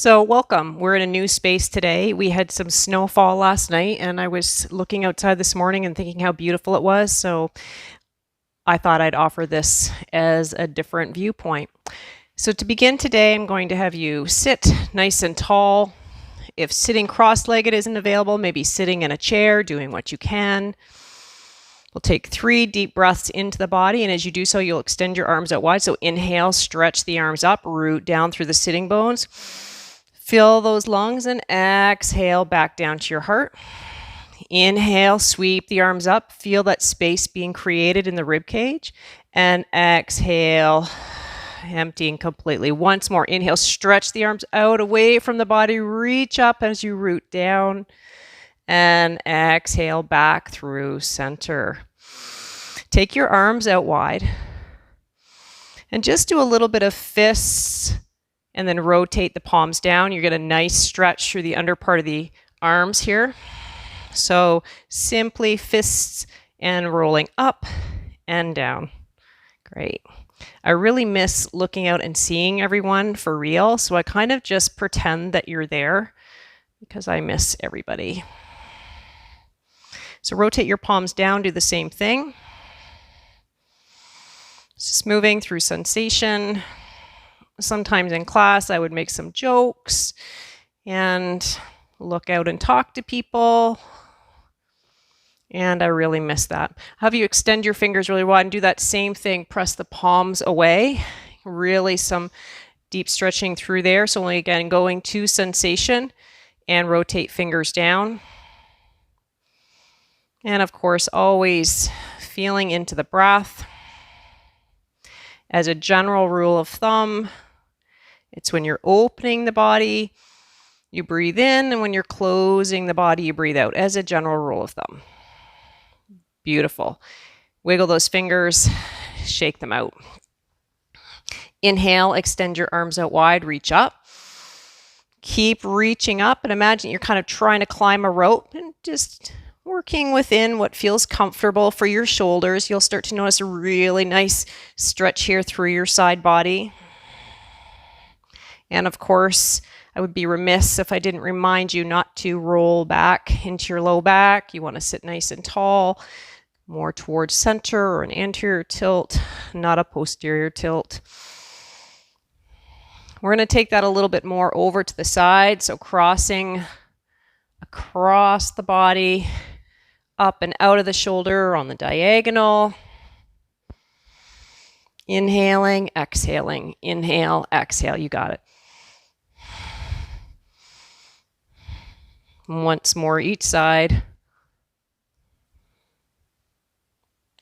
So, welcome. We're in a new space today. We had some snowfall last night, and I was looking outside this morning and thinking how beautiful it was. So, I thought I'd offer this as a different viewpoint. So, to begin today, I'm going to have you sit nice and tall. If sitting cross-legged isn't available, maybe sitting in a chair, doing what you can. We'll take 3 deep breaths into the body, and as you do so, you'll extend your arms out wide. So, inhale, stretch the arms up, root down through the sitting bones. Fill those lungs and exhale back down to your heart. Inhale, sweep the arms up. Feel that space being created in the rib cage. And exhale, emptying completely. Once more, inhale, stretch the arms out away from the body. Reach up as you root down. And exhale back through center. Take your arms out wide. And just do a little bit of fists. And then rotate the palms down. You get a nice stretch through the under part of the arms here. So simply fists and rolling up and down. Great. I really miss looking out and seeing everyone for real. So I kind of just pretend that you're there because I miss everybody. So rotate your palms down, do the same thing. Just moving through sensation. Sometimes in class, I would make some jokes and look out and talk to people. And I really miss that. Have you extend your fingers really wide and do that same thing. Press the palms away. Really some deep stretching through there. So only again, going to sensation and rotate fingers down. And of course, always feeling into the breath. As a general rule of thumb, it's when you're opening the body, you breathe in, and when you're closing the body, you breathe out, as a general rule of thumb. Beautiful. Wiggle those fingers, shake them out. Inhale, extend your arms out wide, reach up. Keep reaching up, and imagine you're kind of trying to climb a rope, and just working within what feels comfortable for your shoulders. You'll start to notice a really nice stretch here through your side body. And of course, I would be remiss if I didn't remind you not to roll back into your low back. You want to sit nice and tall, more towards center or an anterior tilt, not a posterior tilt. We're going to take that a little bit more over to the side. So crossing across the body, up and out of the shoulder on the diagonal. Inhaling, exhaling, inhale, exhale. You got it. Once more each side.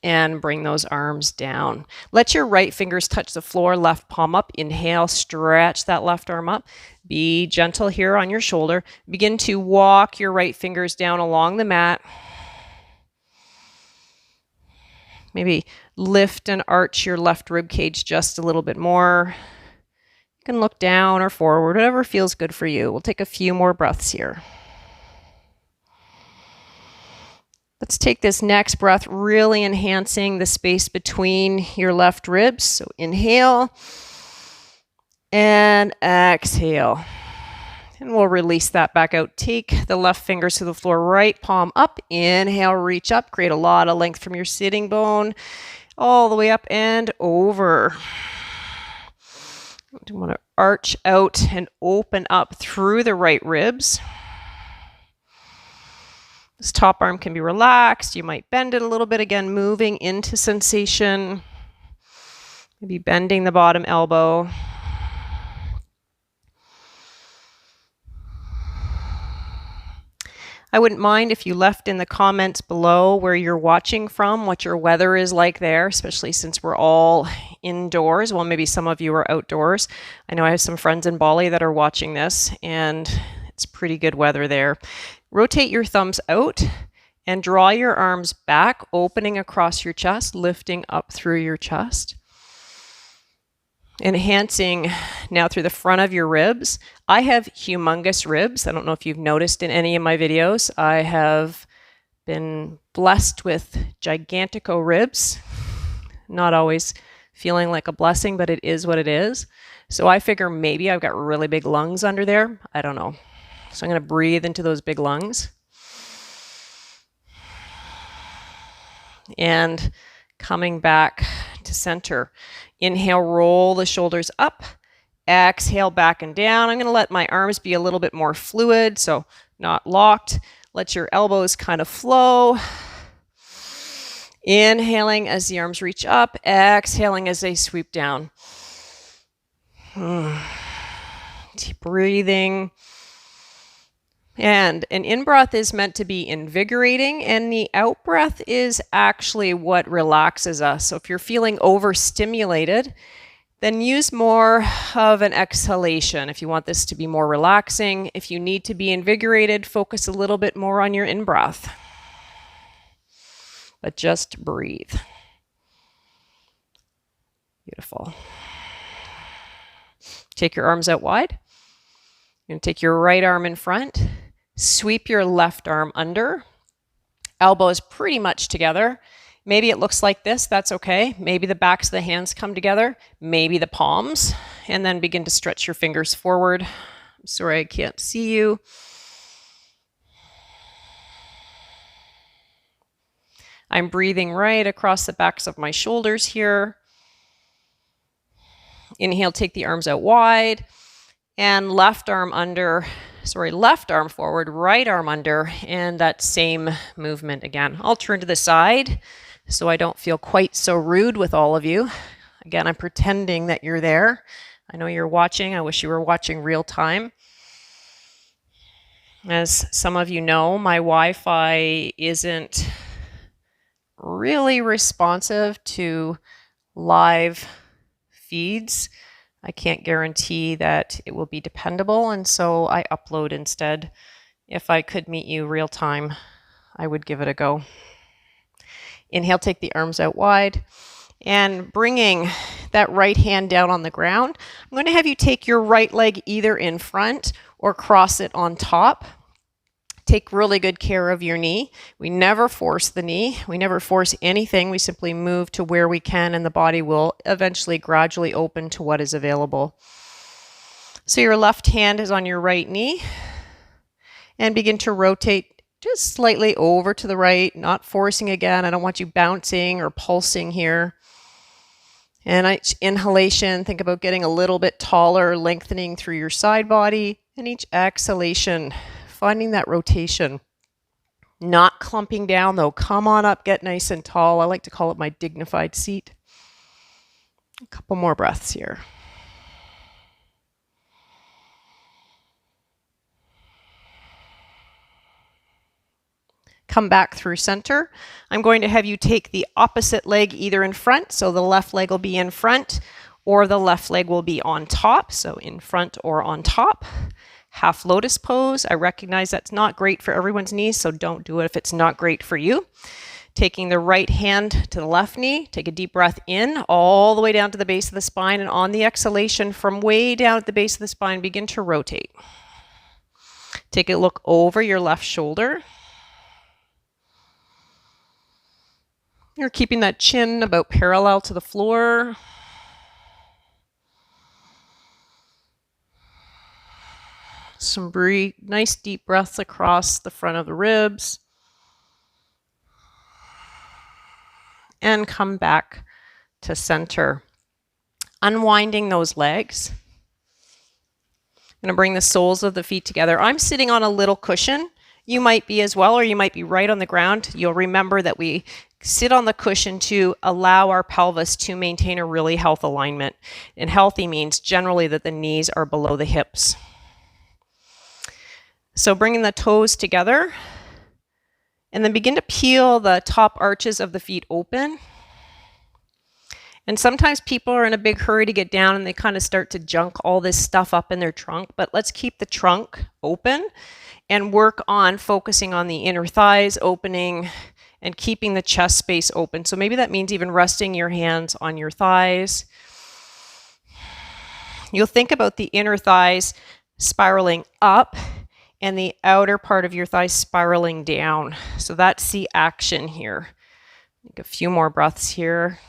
And bring those arms down. Let your right fingers touch the floor, left palm up. Inhale, stretch that left arm up. Be gentle here on your shoulder. Begin to walk your right fingers down along the mat. Maybe lift and arch your left rib cage just a little bit more. You can look down or forward, whatever feels good for you. We'll take a few more breaths here. Let's take this next breath, really enhancing the space between your left ribs. So inhale and exhale. And we'll release that back out. Take the left fingers to the floor, right palm up. Inhale, reach up. Create a lot of length from your sitting bone all the way up and over. You want to arch out and open up through the right ribs. This top arm can be relaxed. You might bend it a little bit, again, moving into sensation. Maybe bending the bottom elbow. I wouldn't mind if you left in the comments below where you're watching from, what your weather is like there, especially since we're all indoors. Well, maybe some of you are outdoors. I know I have some friends in Bali that are watching this, and it's pretty good weather there. Rotate your thumbs out and draw your arms back, opening across your chest, lifting up through your chest. Enhancing now through the front of your ribs. I have humongous ribs. I don't know if you've noticed in any of my videos. I have been blessed with gigantico ribs. Not always feeling like a blessing, but it is what it is. So I figure maybe I've got really big lungs under there. I don't know. So I'm going to breathe into those big lungs. And coming back to center. Inhale, roll the shoulders up. Exhale, back and down. I'm going to let my arms be a little bit more fluid, so not locked. Let your elbows kind of flow. Inhaling as the arms reach up. Exhaling as they sweep down. Deep breathing. And an in-breath is meant to be invigorating, and the out-breath is actually what relaxes us. So if you're feeling overstimulated, then use more of an exhalation. If you want this to be more relaxing, if you need to be invigorated, focus a little bit more on your in-breath. But just breathe. Beautiful. Take your arms out wide. You're going to take your right arm in front. Sweep your left arm under. Elbows pretty much together. Maybe it looks like this, that's okay. Maybe the backs of the hands come together, maybe the palms, and then begin to stretch your fingers forward. I'm sorry I can't see you. I'm breathing right across the backs of my shoulders here. Inhale, take the arms out wide, and left arm forward, right arm under, and that same movement again. I'll turn to the side so I don't feel quite so rude with all of you. Again, I'm pretending that you're there. I know you're watching. I wish you were watching real time. As some of you know, my Wi-Fi isn't really responsive to live feeds. I can't guarantee that it will be dependable, and so I upload instead. If I could meet you real time, I would give it a go. Inhale, take the arms out wide, and bringing that right hand down on the ground, I'm going to have you take your right leg either in front or cross it on top. Take really good care of your knee. We never force the knee. We never force anything. We simply move to where we can, and the body will eventually gradually open to what is available. So your left hand is on your right knee, and begin to rotate just slightly over to the right, not forcing again. I don't want you bouncing or pulsing here. And each inhalation, think about getting a little bit taller, lengthening through your side body. And each exhalation, finding that rotation. Not clumping down though. Come on up, get nice and tall. I like to call it my dignified seat. A couple more breaths here. Come back through center. I'm going to have you take the opposite leg either in front, so the left leg will be in front, or the left leg will be on top, so in front or on top. Half lotus pose. I recognize that's not great for everyone's knees, so don't do it if it's not great for you. Taking the right hand to the left knee, take a deep breath in all the way down to the base of the spine, and on the exhalation from way down at the base of the spine, begin to rotate. Take a look over your left shoulder. You're keeping that chin about parallel to the floor. Some nice deep breaths across the front of the ribs. And come back to center. Unwinding those legs. I'm going to bring the soles of the feet together. I'm sitting on a little cushion. You might be as well, or you might be right on the ground. You'll remember that we sit on the cushion to allow our pelvis to maintain a really healthy alignment. And healthy means generally that the knees are below the hips. So bringing the toes together, and then begin to peel the top arches of the feet open. And sometimes people are in a big hurry to get down and they kind of start to junk all this stuff up in their trunk, but let's keep the trunk open and work on focusing on the inner thighs opening and keeping the chest space open. So maybe that means even resting your hands on your thighs. You'll think about the inner thighs spiraling up and the outer part of your thighs spiraling down. So that's the action here. Take a few more breaths here.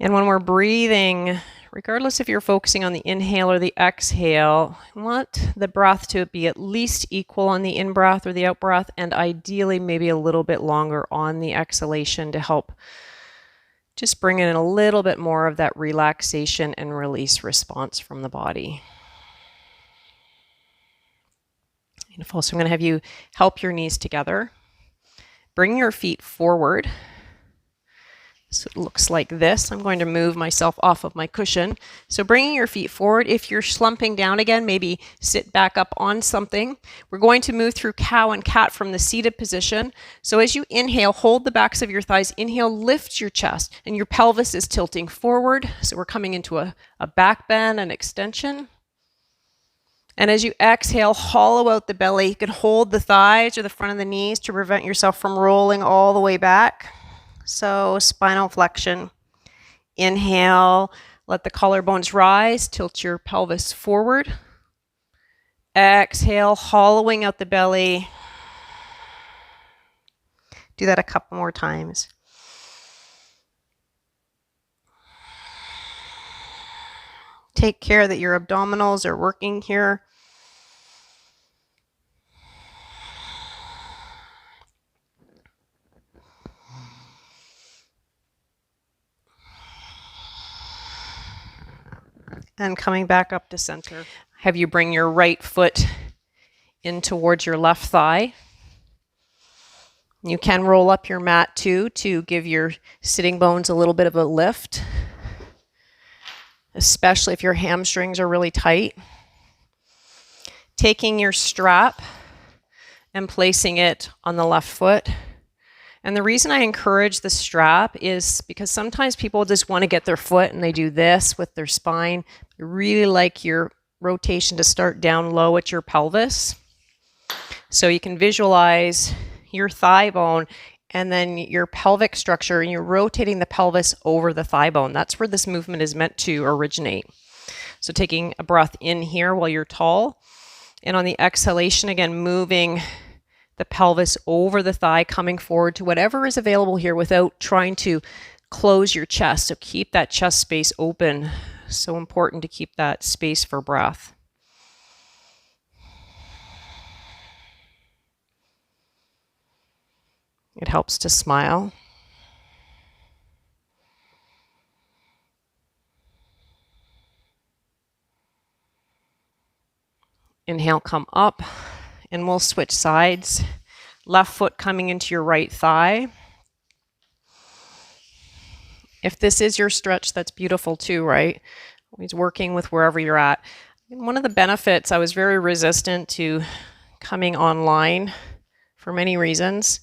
And when we're breathing, regardless if you're focusing on the inhale or the exhale, you want the breath to be at least equal on the in-breath or the out-breath, and ideally maybe a little bit longer on the exhalation to help just bring in a little bit more of that relaxation and release response from the body. Beautiful. So I'm going to have you help your knees together. Bring your feet forward. So it looks like this. I'm going to move myself off of my cushion. So bringing your feet forward. If you're slumping down again, maybe sit back up on something. We're going to move through cow and cat from the seated position. So as you inhale, hold the backs of your thighs. Inhale, lift your chest, and your pelvis is tilting forward. So we're coming into a back bend and extension. And as you exhale, hollow out the belly. You can hold the thighs or the front of the knees to prevent yourself from rolling all the way back. So spinal flexion. Inhale, let the collarbones rise, tilt your pelvis forward. Exhale, hollowing out the belly. Do that a couple more times. Take care that your abdominals are working here. And coming back up to center. Have you bring your right foot in towards your left thigh. You can roll up your mat too to give your sitting bones a little bit of a lift, especially if your hamstrings are really tight. Taking your strap and placing it on the left foot. And the reason I encourage the strap is because sometimes people just want to get their foot and they do this with their spine. I really like your rotation to start down low at your pelvis. So you can visualize your thigh bone and then your pelvic structure, and you're rotating the pelvis over the thigh bone. That's where this movement is meant to originate. So taking a breath in here while you're tall, and on the exhalation, again, moving the pelvis over the thigh, coming forward to whatever is available here without trying to close your chest. So keep that chest space open. So important to keep that space for breath. It helps to smile. Inhale, come up, and we'll switch sides. Left foot coming into your right thigh. If this is your stretch, that's beautiful too, right? Always working with wherever you're at. And one of the benefits, I was very resistant to coming online for many reasons.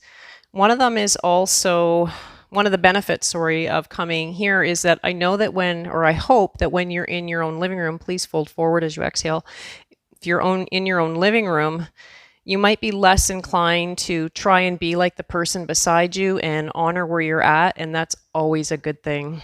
One of them is also, one of the benefits, of coming here is that I know that I hope that when you're in your own living room, please fold forward as you exhale. If you're in your own living room, you might be less inclined to try and be like the person beside you and honor where you're at, and that's always a good thing.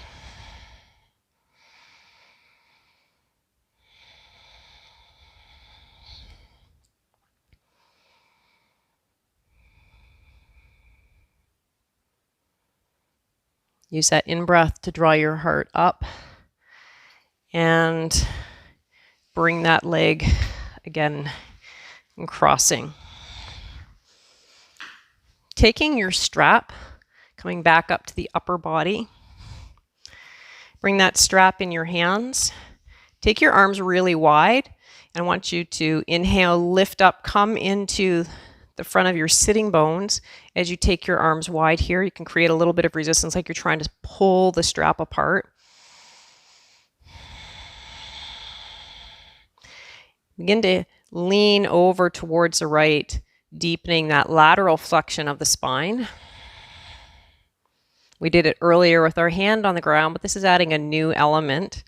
Use that in-breath to draw your heart up and bring that leg again and crossing. Taking your strap, coming back up to the upper body. Bring that strap in your hands. Take your arms really wide. And I want you to inhale, lift up, come into the front of your sitting bones. As you take your arms wide here, you can create a little bit of resistance like you're trying to pull the strap apart. Begin to lean over towards the right, deepening that lateral flexion of the spine. We did it earlier with our hand on the ground, but this is adding a new element.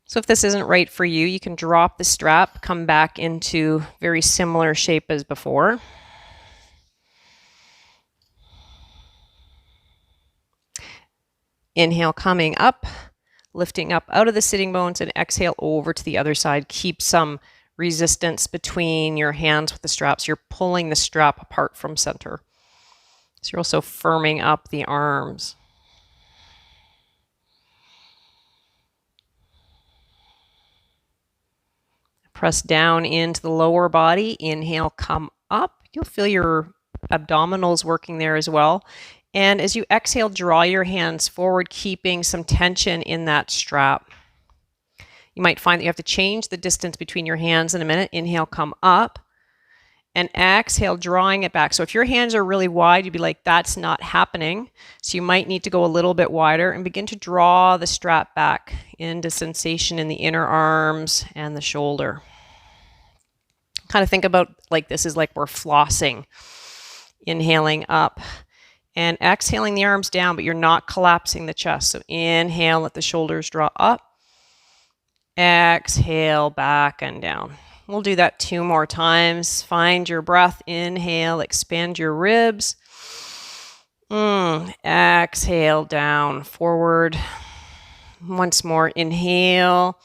So if this isn't right for you, you can drop the strap, come back into very similar shape as before. Inhale, coming up, lifting up out of the sitting bones, and exhale over to the other side. Keep some resistance between your hands with the straps. You're pulling the strap apart from center. So you're also firming up the arms. Press down into the lower body. Inhale, come up. You'll feel your abdominals working there as well. And as you exhale, draw your hands forward, keeping some tension in that strap. You might find that you have to change the distance between your hands in a minute. Inhale, come up. And exhale, drawing it back. So if your hands are really wide, you'd be like, that's not happening. So you might need to go a little bit wider and begin to draw the strap back into sensation in the inner arms and the shoulder. Kind of think about like this is like we're flossing. Inhaling up and exhaling the arms down, but you're not collapsing the chest. So inhale, let the shoulders draw up. Exhale, back and down. We'll do that 2 more times. Find your breath. Inhale, expand your ribs. Exhale, down, forward. Once more, inhale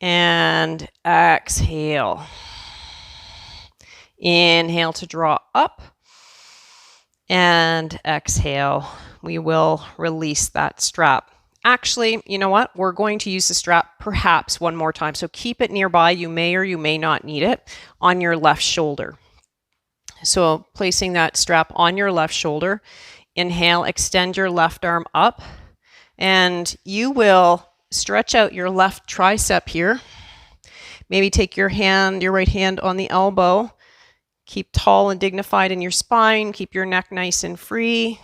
and exhale. Inhale to draw up and exhale. We will release that strap. Actually, you know what? We're going to use the strap perhaps one more time. So keep it nearby. You may or you may not need it on your left shoulder. So placing that strap on your left shoulder, inhale, extend your left arm up, and you will stretch out your left tricep here. Maybe take your right hand on the elbow. Keep tall and dignified in your spine. Keep your neck nice and free.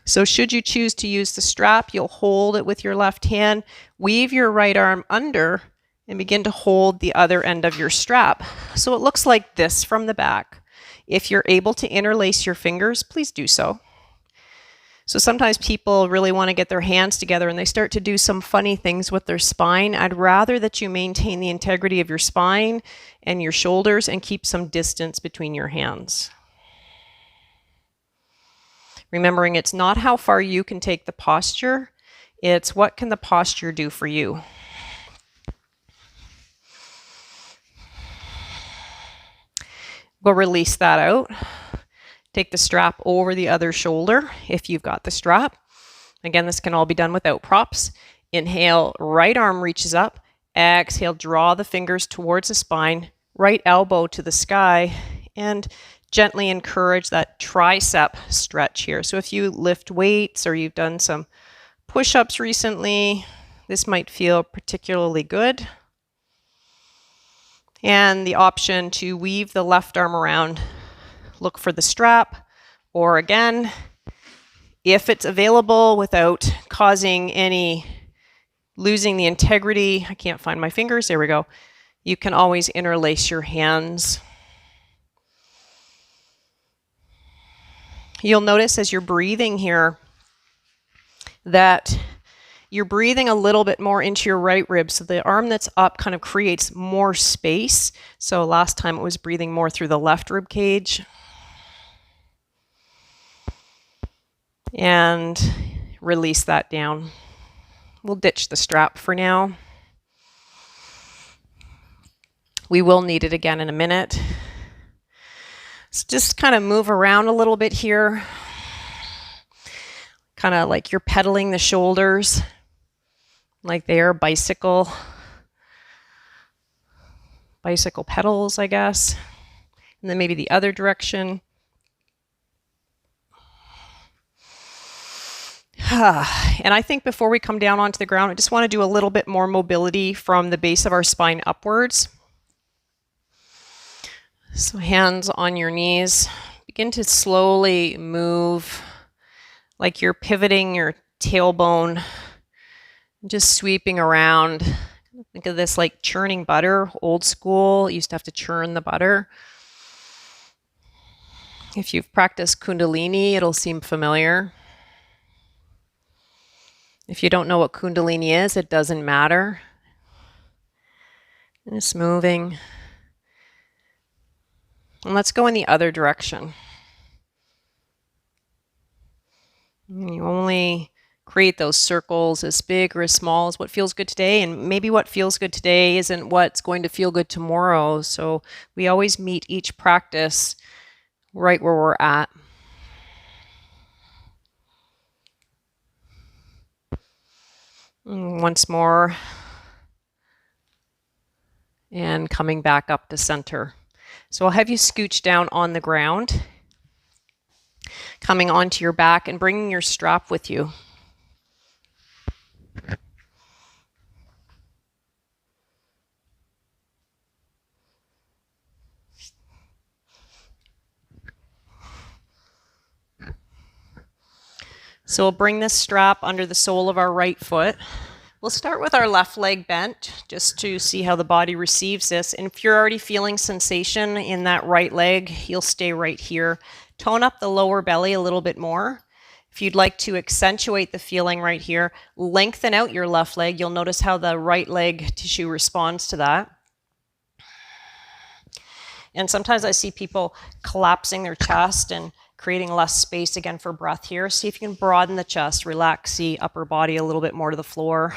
So should you choose to use the strap, you'll hold it with your left hand, weave your right arm under, and begin to hold the other end of your strap. So it looks like this from the back. If you're able to interlace your fingers, please do so. So sometimes people really want to get their hands together and they start to do some funny things with their spine. I'd rather that you maintain the integrity of your spine and your shoulders and keep some distance between your hands. Remembering it's not how far you can take the posture, it's what can the posture do for you. We'll release that out. Take the strap over the other shoulder if you've got the strap. Again, this can all be done without props. Inhale, right arm reaches up. Exhale, draw the fingers towards the spine, right elbow to the sky, and gently encourage that tricep stretch here. So if you lift weights or you've done some push-ups recently, this might feel particularly good. And the option to weave the left arm around, look for the strap, or again, if it's available without causing any losing the integrity, I can't find my fingers, there we go. You can always interlace your hands. You'll notice as you're breathing here that you're breathing a little bit more into your right rib. So the arm that's up kind of creates more space. So last time it was breathing more through the left rib cage. And release that down. We'll ditch the strap for now. We will need it again in a minute. So just kind of move around a little bit here. Kind of like you're pedaling the shoulders, like they are bicycle pedals, I guess. And then maybe the other direction. And I think before we come down onto the ground, I just want to do a little bit more mobility from the base of our spine upwards. So hands on your knees. Begin to slowly move like you're pivoting your tailbone, just sweeping around. Think of this like churning butter, old school. You used to have to churn the butter. If you've practiced Kundalini, it'll seem familiar. If you don't know what Kundalini is, it doesn't matter. Just moving. And let's go in the other direction. And you only create those circles as big or as small as what feels good today. And maybe what feels good today isn't what's going to feel good tomorrow. So we always meet each practice right where we're at. And once more. and coming back up to center. So I'll have you scooch down on the ground, coming onto your back and bringing your strap with you. So we'll bring this strap under the sole of our right foot. We'll start with our left leg bent just to see how the body receives this. And if you're already feeling sensation in that right leg, you'll stay right here. Tone up the lower belly a little bit more. If you'd like to accentuate the feeling right here, lengthen out your left leg. You'll notice how the right leg tissue responds to that. And sometimes I see people collapsing their chest and creating less space again for breath here. See if you can broaden the chest, relax the upper body a little bit more to the floor.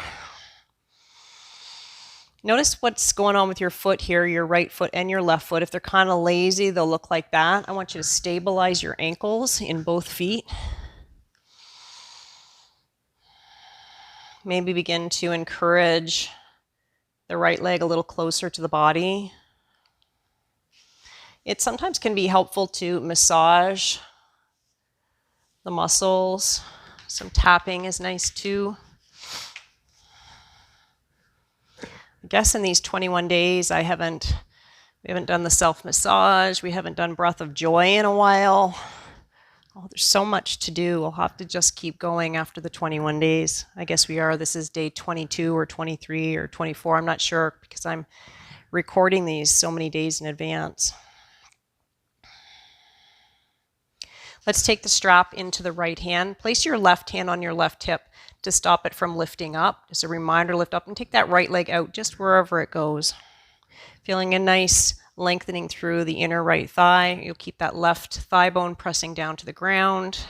Notice what's going on with your foot here, your right foot and your left foot. If they're kind of lazy, they'll look like that. I want you to stabilize your ankles in both feet. Maybe begin to encourage the right leg a little closer to the body. It sometimes can be helpful to massage the muscles. Some tapping is nice too. I guess in these 21 days, we haven't done the self-massage. We haven't done breath of joy in a while. Oh, there's so much to do. We'll have to just keep going after the 21 days. I guess we are. This is day 22 or 23 or 24. I'm not sure because I'm recording these so many days in advance. Let's take the strap into the right hand. Place your left hand on your left hip to stop it from lifting up. Just a reminder, lift up and take that right leg out just wherever it goes. Feeling a nice lengthening through the inner right thigh. You'll keep that left thigh bone pressing down to the ground.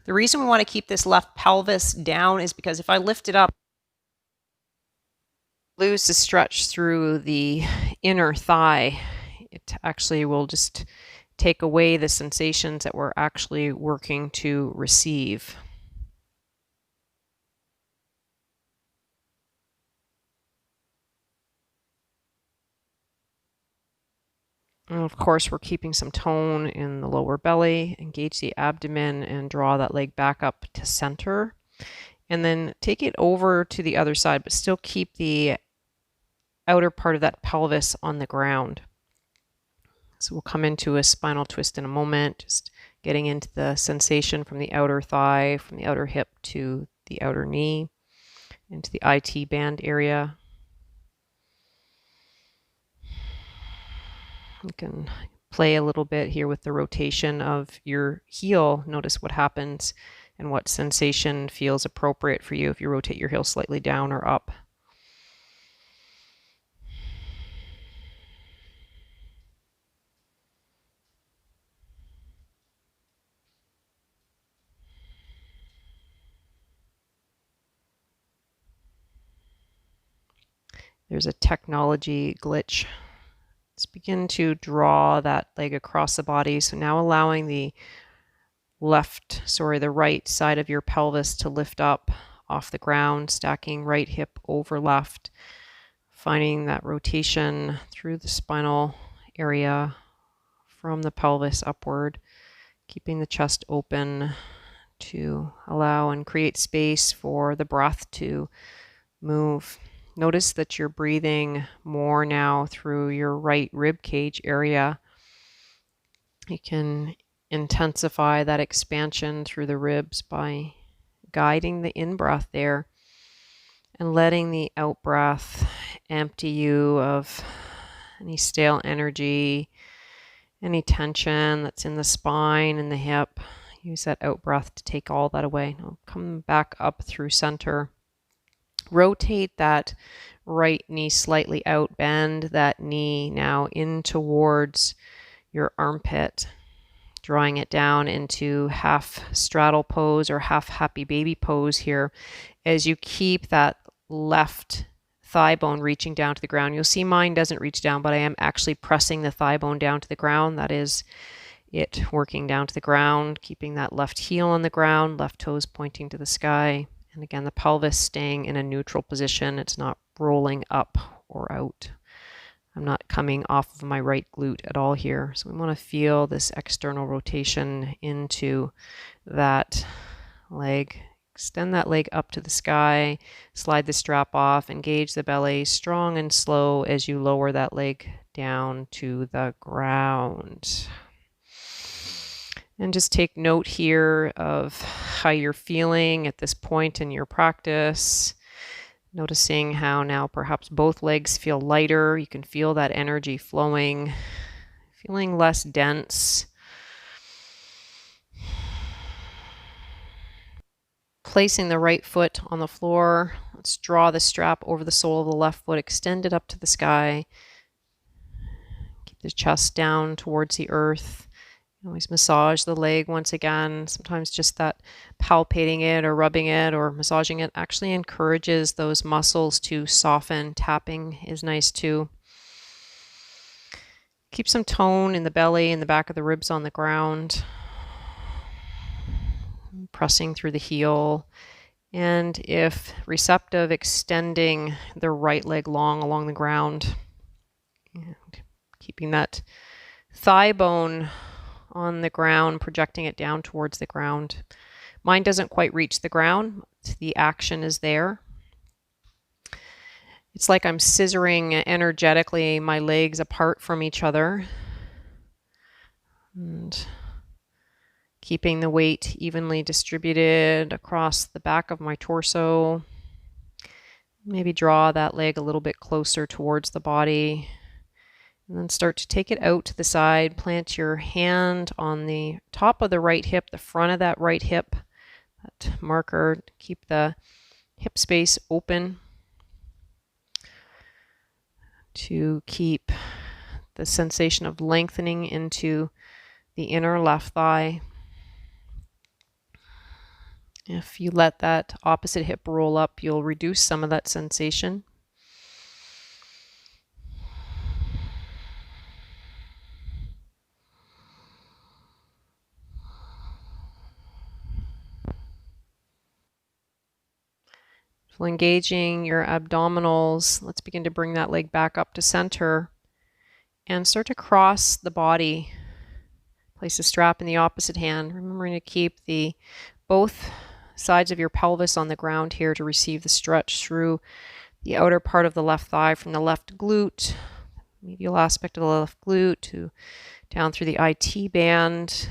The reason we want to keep this left pelvis down is because if I lift it up, lose the stretch through the inner thigh. It actually will just take away the sensations that we're actually working to receive. And of course, we're keeping some tone in the lower belly. Engage the abdomen and draw that leg back up to center. And then take it over to the other side, but still keep the outer part of that pelvis on the ground. So we'll come into a spinal twist in a moment, just getting into the sensation from the outer thigh, from the outer hip to the outer knee, into the IT band area. You can play a little bit here with the rotation of your heel. Notice what happens and what sensation feels appropriate for you if you rotate your heel slightly down or up. There's a technology glitch. Let's begin to draw that leg across the body. So now allowing the right side of your pelvis to lift up off the ground, stacking right hip over left, finding that rotation through the spinal area from the pelvis upward, keeping the chest open to allow and create space for the breath to move. Notice that you're breathing more now through your right rib cage area. You can intensify that expansion through the ribs by guiding the in-breath there and letting the out-breath empty you of any stale energy, any tension that's in the spine and the hip. Use that out-breath to take all that away. Now come back up through center. Rotate that right knee slightly out, bend that knee now in towards your armpit, drawing it down into half straddle pose or half happy baby pose here as you keep that left thigh bone reaching down to the ground. You'll see mine doesn't reach down, but I am actually pressing the thigh bone down to the ground. That is it working down to the ground, keeping that left heel on the ground, left toes pointing to the sky. And again, the pelvis staying in a neutral position. It's not rolling up or out. I'm not coming off of my right glute at all here. So we want to feel this external rotation into that leg. Extend that leg up to the sky, slide the strap off, engage the belly, strong and slow as you lower that leg down to the ground. And just take note here of how you're feeling at this point in your practice. Noticing how now perhaps both legs feel lighter. You can feel that energy flowing, feeling less dense. Placing the right foot on the floor. Let's draw the strap over the sole of the left foot, extend it up to the sky. Keep the chest down towards the earth. Always massage the leg once again. Sometimes just that palpating it or rubbing it or massaging it actually encourages those muscles to soften. Tapping is nice too. Keep some tone in the belly and the back of the ribs on the ground. Pressing through the heel. And if receptive, extending the right leg long along the ground. And keeping that thigh bone on the ground, projecting it down towards the ground. Mine doesn't quite reach the ground. The action is there. It's like I'm scissoring energetically my legs apart from each other. And keeping the weight evenly distributed across the back of my torso. Maybe draw that leg a little bit closer towards the body. And then start to take it out to the side. Plant your hand on the top of the right hip, the front of that right hip. That marker, keep the hip space open to keep the sensation of lengthening into the inner left thigh. If you let that opposite hip roll up, you'll reduce some of that sensation. So engaging your abdominals, let's begin to bring that leg back up to center and start to cross the body. Place the strap in the opposite hand, remembering to keep both sides of your pelvis on the ground here to receive the stretch through the outer part of the left thigh from the left glute, medial aspect of the left glute, to down through the IT band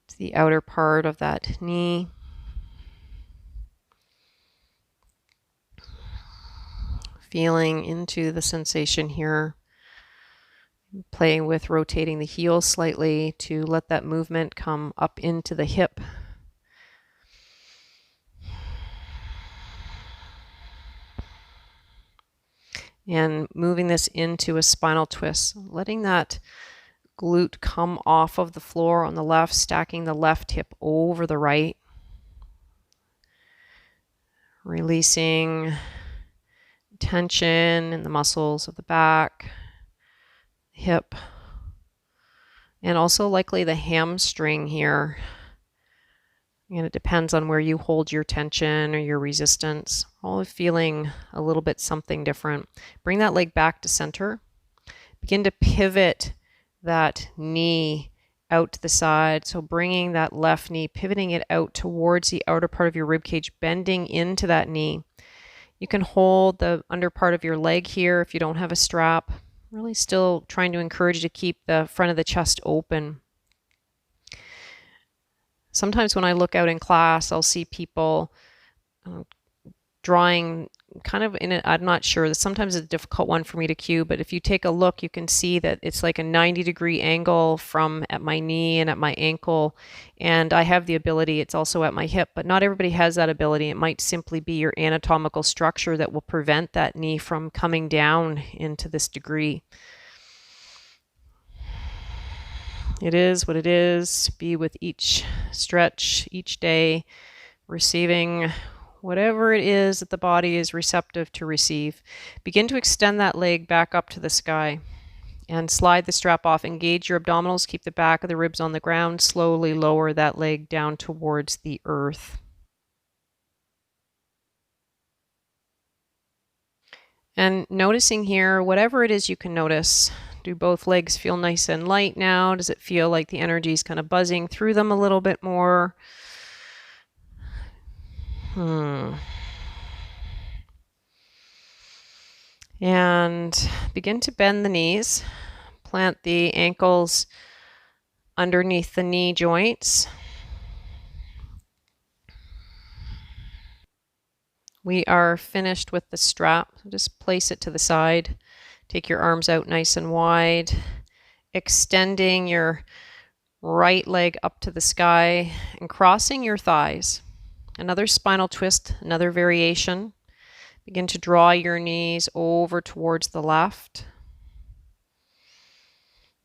to the outer part of that knee. Feeling into the sensation here. Playing with rotating the heel slightly to let that movement come up into the hip. And moving this into a spinal twist, letting that glute come off of the floor on the left, stacking the left hip over the right. Releasing tension in the muscles of the back, hip, and also likely the hamstring here. And it depends on where you hold your tension or your resistance. All feeling a little bit something different. Bring that leg back to center. Begin to pivot that knee out to the side. So bringing that left knee, pivoting it out towards the outer part of your rib cage, bending into that knee. You can hold the under part of your leg here if you don't have a strap. Really still trying to encourage you to keep the front of the chest open. Sometimes when I look out in class, I'll see people drawing kind of in it. I'm not sure. Sometimes it's a difficult one for me to cue, but if you take a look, you can see that it's like a 90-degree angle from at my knee and at my ankle. And I have the ability, it's also at my hip, but not everybody has that ability. It might simply be your anatomical structure that will prevent that knee from coming down into this degree. It is what it is. Be with each stretch, each day, receiving whatever it is that the body is receptive to receive. Begin to extend that leg back up to the sky and slide the strap off. Engage your abdominals. Keep the back of the ribs on the ground. Slowly lower that leg down towards the earth. And noticing here, whatever it is you can notice. Do both legs feel nice and light now? Does it feel like the energy is kind of buzzing through them a little bit more? And begin to bend the knees. Plant the ankles underneath the knee joints. We are finished with the strap. Just place it to the side. Take your arms out nice and wide, extending your right leg up to the sky and crossing your thighs. Another spinal twist, another variation. Begin to draw your knees over towards the left.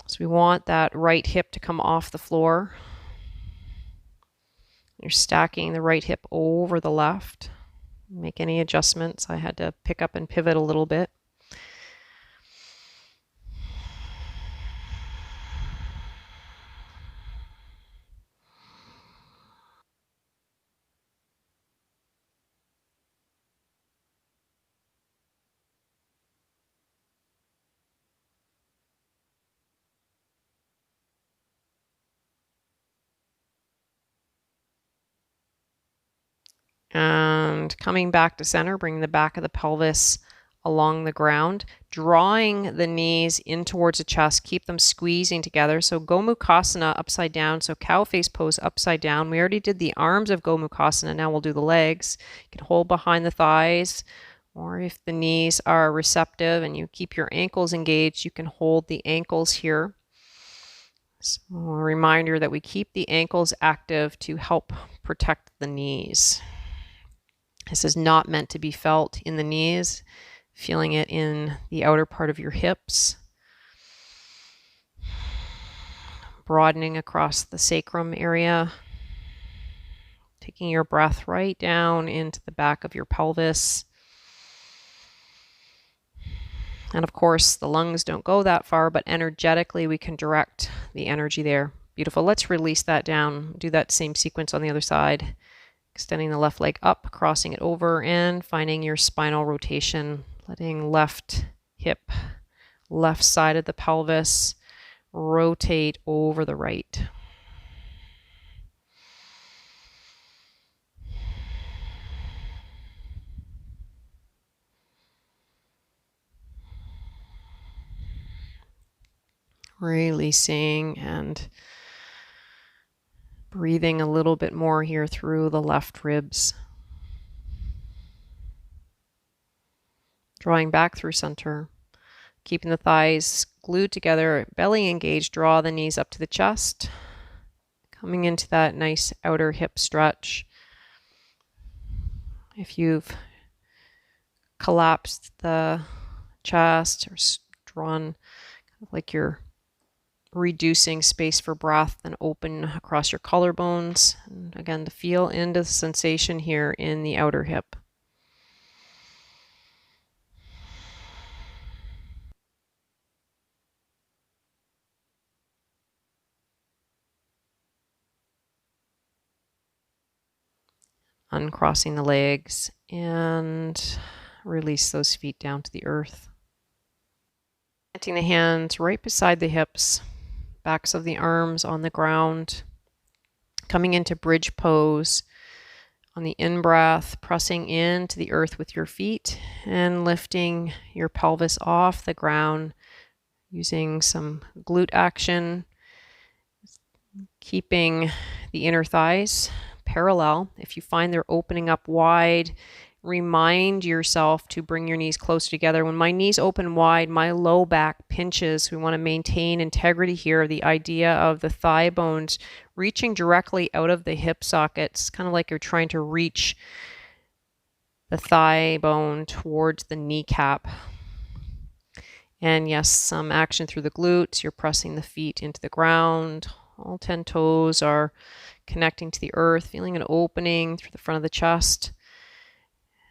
So we want that right hip to come off the floor. You're stacking the right hip over the left. Make any adjustments. I had to pick up and pivot a little bit. And coming back to center, bring the back of the pelvis along the ground, drawing the knees in towards the chest, keep them squeezing together. So Gomukhasana upside down, so cow face pose upside down. We already did the arms of Gomukhasana, now we'll do the legs. You can hold behind the thighs, or if the knees are receptive and you keep your ankles engaged, you can hold the ankles here. So a reminder that we keep the ankles active to help protect the knees. This is not meant to be felt in the knees, feeling it in the outer part of your hips, broadening across the sacrum area, taking your breath right down into the back of your pelvis. And of course, the lungs don't go that far, but energetically we can direct the energy there. Beautiful. Let's release that down. Do that same sequence on the other side. Extending the left leg up, crossing it over, and finding your spinal rotation. Letting left hip, left side of the pelvis rotate over the right. Releasing and breathing a little bit more here through the left ribs. Drawing back through center. Keeping the thighs glued together, belly engaged, draw the knees up to the chest. Coming into that nice outer hip stretch. If you've collapsed the chest or drawn kind of like you're reducing space for breath, then open across your collarbones. And again, to feel into the sensation here in the outer hip. Uncrossing the legs and release those feet down to the earth. Planting the hands right beside the hips, backs of the arms on the ground. Coming into bridge pose. On the in-breath, pressing into the earth with your feet and lifting your pelvis off the ground using some glute action. Keeping the inner thighs parallel. If you find they're opening up wide, remind yourself to bring your knees close together. When my knees open wide, my low back pinches. We want to maintain integrity here. The idea of the thigh bones reaching directly out of the hip sockets, kind of like you're trying to reach the thigh bone towards the kneecap. And yes, some action through the glutes. You're pressing the feet into the ground. All 10 toes are connecting to the earth, feeling an opening through the front of the chest.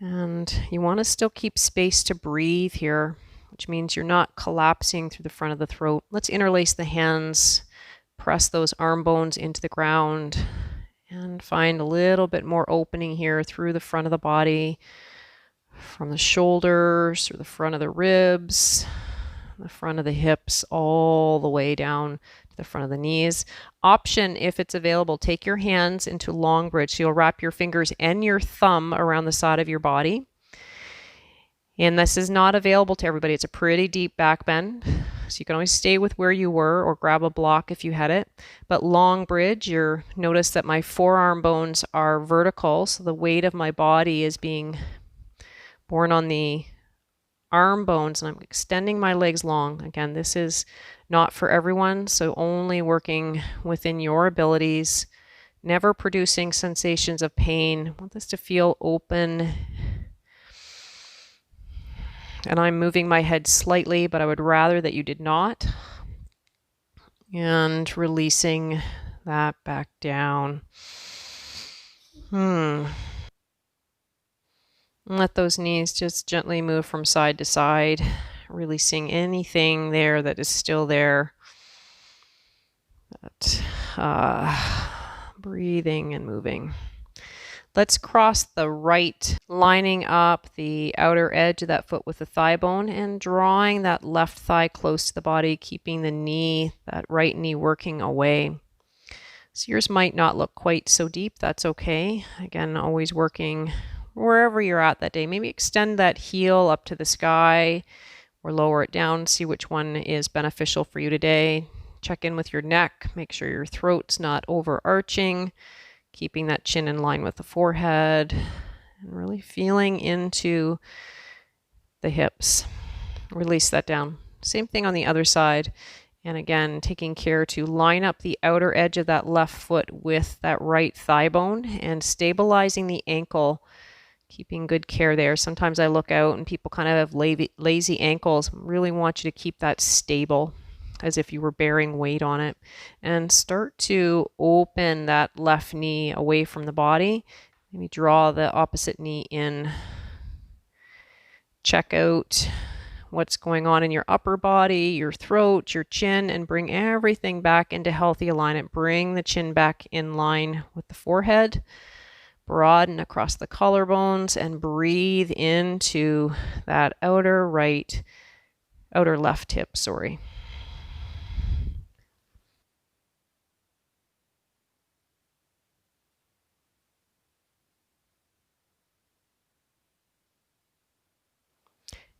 And you want to still keep space to breathe here, which means you're not collapsing through the front of the throat. Let's interlace the hands, press those arm bones into the ground, and find a little bit more opening here through the front of the body, from the shoulders through the front of the ribs, the front of the hips, all the way down to the front of the knees. Option, if it's available, take your hands into long bridge. So you'll wrap your fingers and your thumb around the side of your body. And this is not available to everybody. It's a pretty deep back bend. So you can always stay with where you were or grab a block if you had it. But long bridge, notice that my forearm bones are vertical. So the weight of my body is being borne on the arm bones, and I'm extending my legs long. Again, this is not for everyone, so only working within your abilities, never producing sensations of pain. I want this to feel open. And I'm moving my head slightly, but I would rather that you did not. And releasing that back down. Let those knees just gently move from side to side, releasing anything there that is still there. Breathing and moving. Let's cross the right, lining up the outer edge of that foot with the thigh bone and drawing that left thigh close to the body, keeping the knee, that right knee, working away. So yours might not look quite so deep. That's okay. Again, always working wherever you're at that day. Maybe extend that heel up to the sky or lower it down. See which one is beneficial for you today. Check in with your neck. Make sure your throat's not overarching. Keeping that chin in line with the forehead and really feeling into the hips. Release that down. Same thing on the other side. And again, taking care to line up the outer edge of that left foot with that right thigh bone and stabilizing the ankle, keeping good care there. Sometimes I look out and people kind of have lazy ankles. Really want you to keep that stable, as if you were bearing weight on it, and start to open that left knee away from the body. Maybe draw the opposite knee in. Check out what's going on in your upper body, your throat, your chin, and bring everything back into healthy alignment. Bring the chin back in line with the forehead. Broaden across the collarbones and breathe into that outer left hip, sorry.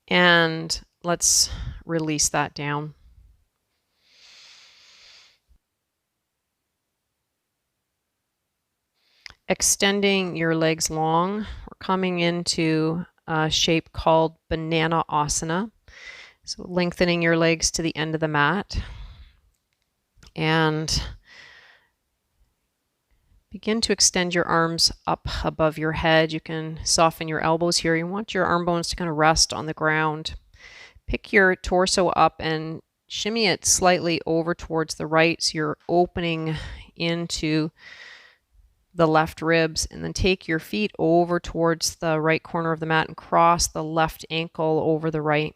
And let's release that down. Extending your legs long. We're coming into a shape called banana asana. So lengthening your legs to the end of the mat. And begin to extend your arms up above your head. You can soften your elbows here. You want your arm bones to kind of rest on the ground. Pick your torso up and shimmy it slightly over towards the right, so you're opening into the left ribs, and then take your feet over towards the right corner of the mat and cross the left ankle over the right.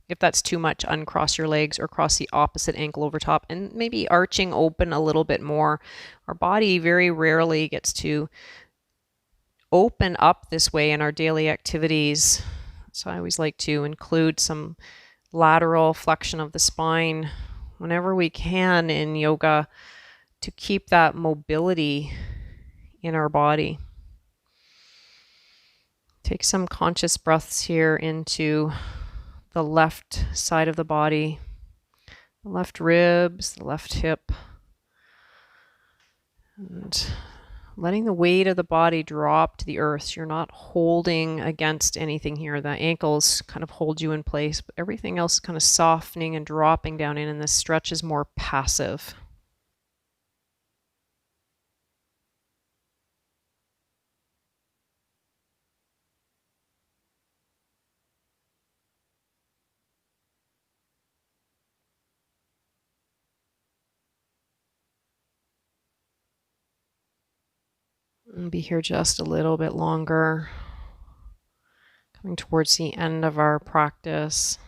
If that's too much, uncross your legs or cross the opposite ankle over top, and maybe arching open a little bit more. Our body very rarely gets to open up this way in our daily activities. So I always like to include some lateral flexion of the spine whenever we can in yoga to keep that mobility in our body. Take some conscious breaths here into the left side of the body, the left ribs, the left hip, and letting the weight of the body drop to the earth. So you're not holding against anything here. The ankles kind of hold you in place, but everything else is kind of softening and dropping down in, and this stretch is more passive. And be here just a little bit longer. Coming towards the end of our practice.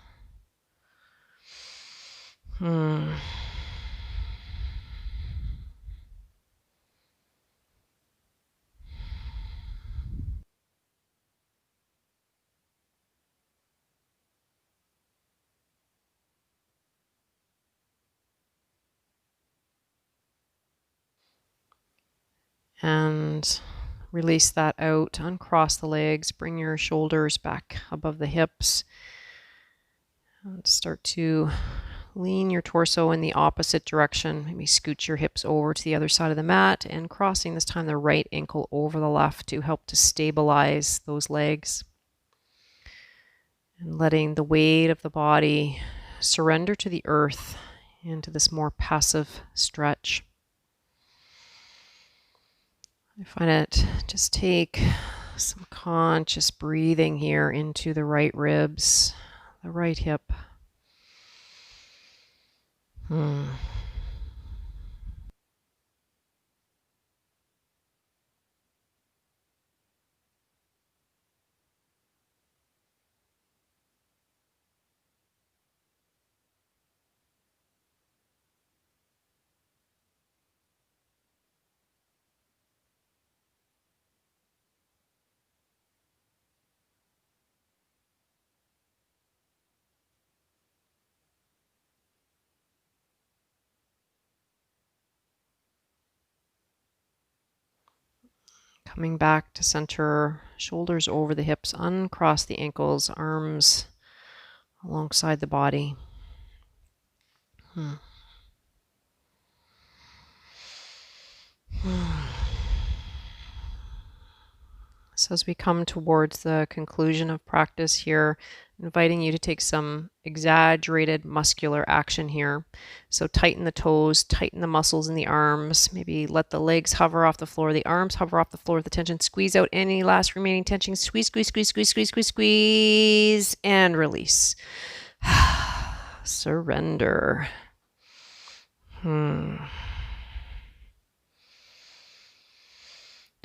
And release that out. Uncross the legs. Bring your shoulders back above the hips. And start to lean your torso in the opposite direction. Maybe scoot your hips over to the other side of the mat and crossing this time the right ankle over the left to help to stabilize those legs. And letting the weight of the body surrender to the earth into this more passive stretch. I find it just take some conscious breathing here into the right ribs, the right hip. Coming back to center, shoulders over the hips, uncross the ankles, arms alongside the body. So as we come towards the conclusion of practice here, inviting you to take some exaggerated muscular action here. So tighten the toes, tighten the muscles in the arms, maybe let the legs hover off the floor, the arms hover off the floor with the tension, squeeze out any last remaining tension, squeeze, squeeze, squeeze, squeeze, squeeze, squeeze, squeeze, and release. Surrender.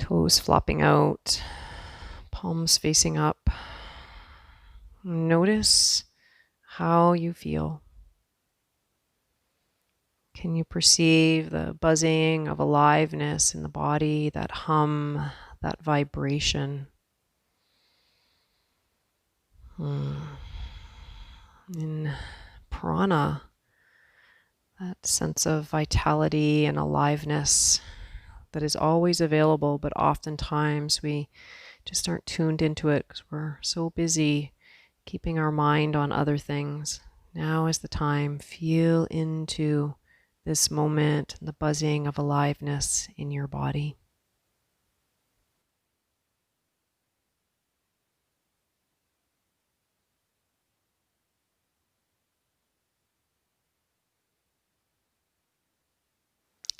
Toes flopping out, palms facing up. Notice how you feel. Can you perceive the buzzing of aliveness in the body, that hum, that vibration? In prana, that sense of vitality and aliveness that is always available, but oftentimes we just aren't tuned into it because we're so busy keeping our mind on other things. Now is the time. Feel into this moment and the buzzing of aliveness in your body.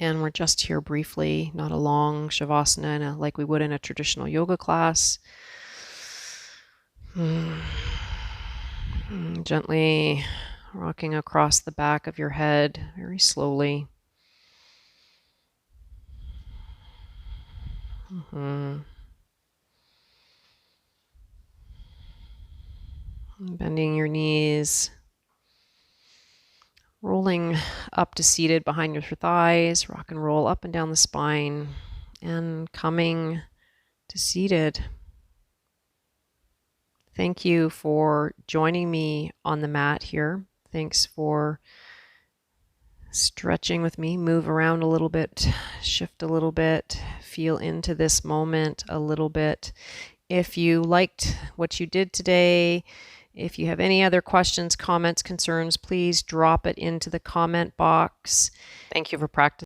And we're just here briefly, not a long shavasana like we would in a traditional yoga class. Gently rocking across the back of your head very slowly. Bending your knees. Rolling up to seated behind your thighs, rock and roll up and down the spine, and coming to seated. Thank you for joining me on the mat here. Thanks for stretching with me. Move around a little bit, shift a little bit, feel into this moment a little bit. If you liked what you did today, if you have any other questions, comments, concerns, please drop it into the comment box. Thank you for practicing.